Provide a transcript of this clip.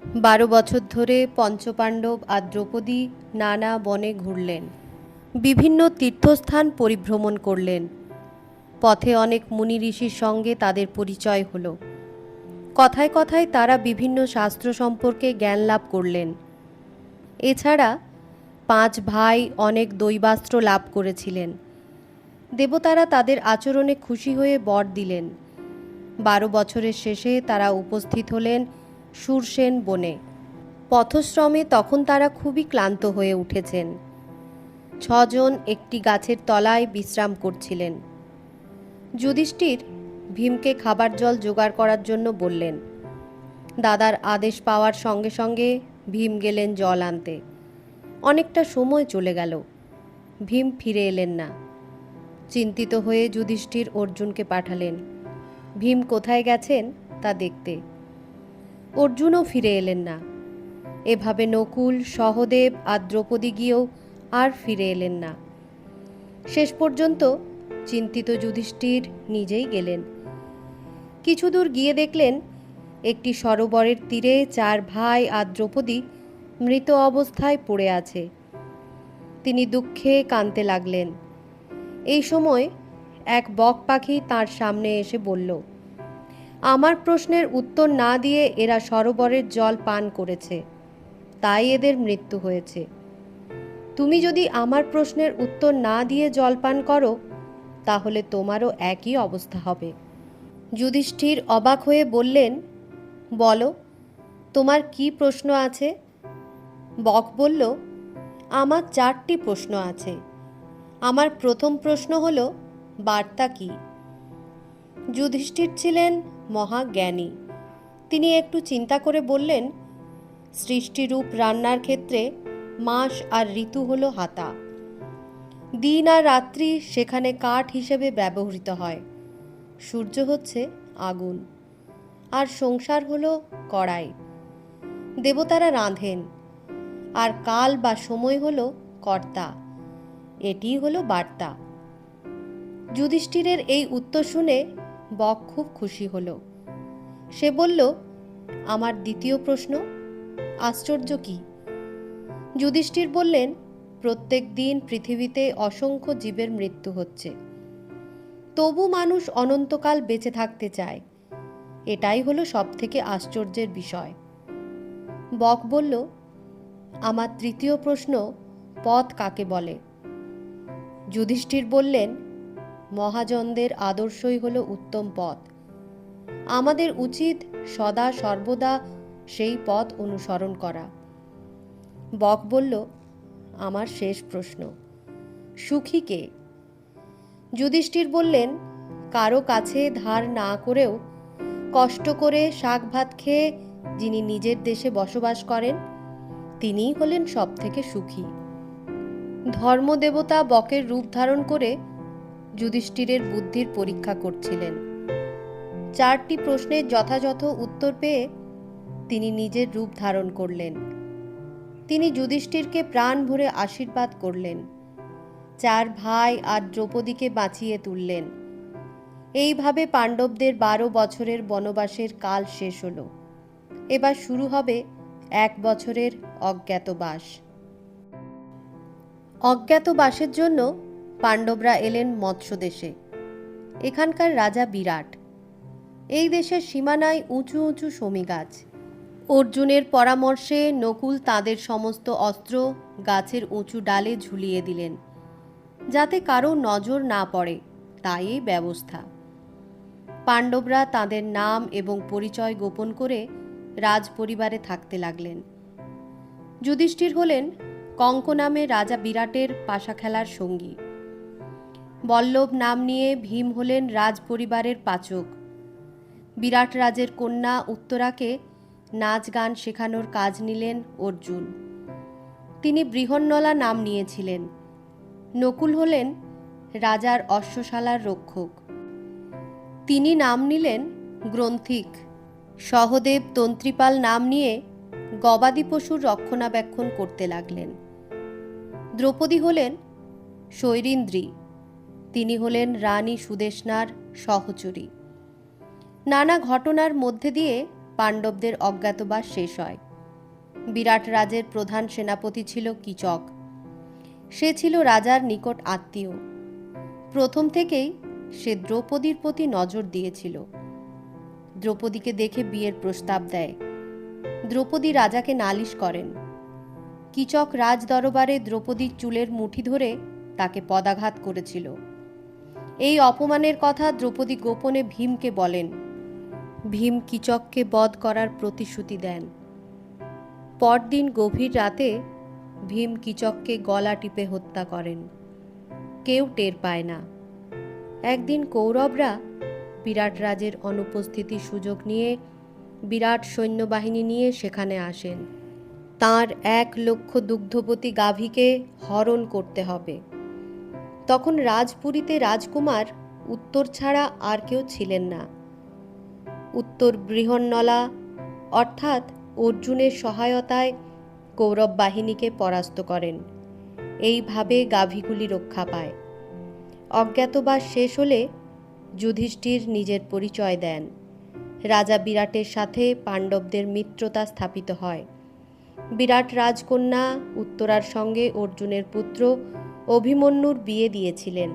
12 বছর ধরে পঞ্চপাণ্ডব আর দ্রৌপদী নানা বনে ঘুরলেন, বিভিন্ন তীর্থস্থান পরিভ্রমণ করলেন। পথে অনেক মুনি ঋষির সঙ্গে তাদের পরিচয় হলো। কথায় কথায় তারা বিভিন্ন শাস্ত্র সম্পর্কে জ্ঞান লাভ করলেন। এছাড়া 5 ভাই অনেক দৈবাস্ত্র লাভ করেছিলেন। দেবতারা তাদের আচরণে খুশি হয়ে বর দিলেন। 12 বছরের শেষে তারা উপস্থিত হলেন শূরসেন বনে। পথশ্রমে তখন তারা খুবই ক্লান্ত হয়ে উঠেছেন। 6 জন একটি গাছের তলায় বিশ্রাম করছিলেন। যুধিষ্ঠির ভীমকে খাবার জল জোগাড় করার জন্য বললেন। দাদার আদেশ পাওয়ার সঙ্গে সঙ্গে ভীম গেলেন জল আনতে। অনেকটা সময় চলে গেল, ভীম ফিরে এলেন না। চিন্তিত হয়ে যুধিষ্ঠির অর্জুনকে পাঠালেন ভীম কোথায় গেছেন তা দেখতে। অর্জুনও ফিরে এলেন না। এভাবে নকুল, সহদেব আর দ্রৌপদী গিয়েও আর ফিরে এলেন না। শেষ পর্যন্ত চিন্তিত যুধিষ্ঠির নিজেই গেলেন। কিছু দূর গিয়ে দেখলেন একটি সরোবরের তীরে 4 ভাই আর দ্রৌপদী মৃত অবস্থায় পড়ে আছে। তিনি দুঃখে কাঁদতে লাগলেন। এই সময় এক বক পাখি তার সামনে এসে বলল, আমার প্রশ্নের উত্তর না দিয়ে এরা সরোবরের জল পান করেছে, তাই এদের মৃত্যু হয়েছে। তুমি যদি আমার প্রশ্নের উত্তর না দিয়ে জল পান করো, তাহলে তোমারও একই অবস্থা হবে। যুধিষ্ঠির অবাক হয়ে বললেন, বলো, তোমার কি প্রশ্ন আছে? বক বলল, আমার 4টি প্রশ্ন আছে। আমার প্রথম প্রশ্ন হলো, বার্তা কি? যুধিষ্ঠির ছিলেন মহাজ্ঞানী। তিনি একটু চিন্তা করে বললেন, সৃষ্টিরূপ রান্নার ক্ষেত্রে মাস আর ঋতু হলো হাতা। দিন আর রাত্রি সেখানে কাঠ হিসেবে ব্যবহৃত হয়। সূর্য হচ্ছে আগুন, আর সংসার হলো কড়াই। দেবতারা রাঁধেন, আর কাল বা সময় হলো কর্তা। এটিই হলো বার্তা। যুধিষ্ঠিরের এই উত্তর শুনে বক খুব খুশি হলো। সে বলল, আমার দ্বিতীয় প্রশ্ন, আশ্চর্য কি? যুধিষ্ঠির বললেন, প্রত্যেক দিন পৃথিবীতে অসংখ্য জীবের মৃত্যু হচ্ছে, তবু মানুষ অনন্তকাল বেঁচে থাকতে চায়। এটাই হলো সবথেকে আশ্চর্যের বিষয়। বক বলল, আমার তৃতীয় প্রশ্ন, পথ কাকে বলে? যুধিষ্ঠির বললেন, মহাজনদের আদর্শই হলো উত্তম পথ। আমাদের উচিত সদা সর্বদা সেই পথ অনুসরণ করা। বক বলল, আমার শেষ প্রশ্ন, সুখী কে? যুধিষ্ঠির বললেন, কারো কাছে ধার না করেও কষ্ট করে শাক ভাত খেয়ে যিনি নিজের দেশে বসবাস করেন, তিনিই হলেন সব থেকে সুখী। ধর্মদেবতা বকের রূপ ধারণ করে যুধিষ্ঠিরের বুদ্ধির পরীক্ষা করছিলেন। 4টি প্রশ্নের যথাযথ উত্তর পেয়ে তিনি নিজের রূপ ধারণ করলেন। তিনি যুধিষ্ঠিরকে প্রাণ ভরে আশীর্বাদ করলেন। 4 ভাই আর দ্রৌপদীকে বাঁচিয়ে তুললেন। এইভাবে পাণ্ডবদের 12 বছরের বনবাসের কাল শেষ হলো। এবার শুরু হবে 1 বছরের অজ্ঞাতবাস। অজ্ঞাতবাসের জন্য পাণ্ডবরা এলেন মৎস্য দেশে। এখানকার রাজা বিরাট। এই দেশের সীমানায় উঁচু উঁচু শমী গাছ। অর্জুনের পরামর্শে নকুল তাদের সমস্ত অস্ত্র গাছের উঁচু ডালে ঝুলিয়ে দিলেন, যাতে কারো নজর না পড়ে, তাই এই ব্যবস্থা। পাণ্ডবরা তাদের নাম এবং পরিচয় গোপন করে রাজপরিবারে থাকতে লাগলেন। যুধিষ্ঠির হলেন কঙ্ক নামে রাজা বিরাটের পাশা খেলার সঙ্গী। বল্লভ নাম নিয়ে ভীম হলেন রাজপরিবারের পাচক। বিরাট রাজের কন্যা উত্তরাকে নাচ গান শেখানোর কাজ নিলেন অর্জুন। তিনি বৃহন্নলা নাম নিয়েছিলেন। নকুল হলেন রাজার অশ্বশালার রক্ষক। তিনি নাম নিলেন গ্রন্থিক। সহদেব তন্ত্রীপাল নাম নিয়ে গবাদি পশুর রক্ষণাবেক্ষণ করতে লাগলেন। দ্রৌপদী হলেন শৈরিন্দ্রী। তিনি হলেন রানী সুদেষ্ণার সহচরী। নানা ঘটনার মধ্যে দিয়ে পাণ্ডবদের অজ্ঞাতবাস শেষ হয়। বিরাট রাজের প্রধান সেনাপতি ছিল কীচক। সে ছিল রাজার নিকট আত্মীয়। প্রথম থেকেই সে দ্রৌপদীর প্রতি নজর দিয়েছিল। দ্রৌপদীকে দেখে বিয়ের প্রস্তাব দেয়। দ্রৌপদী রাজাকে নালিশ করেন। কীচক রাজ দরবারে দ্রৌপদীর চুলের মুঠি ধরে তাকে পদাঘাত করেছিল। এই অপমানের কথা দ্রৌপদী গোপনে ভীমকে বলেন। ভীম কীচককে বধ করার প্রতিশ্রুতি দেন। পরদিন গভীর রাতে ভীম কীচককে গলা টিপে হত্যা করেন। কেউ টের পায় না। একদিন কৌরবরা বিরাট রাজের অনুপস্থিতির সুযোগ নিয়ে বিরাট সৈন্যবাহিনী নিয়ে সেখানে আসেন। তাঁর 1,00,000 দুগ্ধবতী গাভীকে হরণ করতে হবে। তখন রাজপুরীতে রাজকুমার উত্তর ছাড়া আর কেউ ছিলেন না। উত্তর বৃহন্নলা অর্থাৎ অর্জুনের সহায়তায় কৌরব বাহিনীকে পরাস্ত করেন। এইভাবে গাভীগুলি রক্ষা পায়। অজ্ঞাতবাস শেষ হলে যুধিষ্ঠির নিজের পরিচয় দেন। রাজা বিরাটের সাথে পাণ্ডবদের মিত্রতা স্থাপিত হয়। বিরাট রাজকন্যা উত্তরার সঙ্গে অর্জুনের পুত্র অভিমন্যুর বিয়ে দিয়েছিলেন।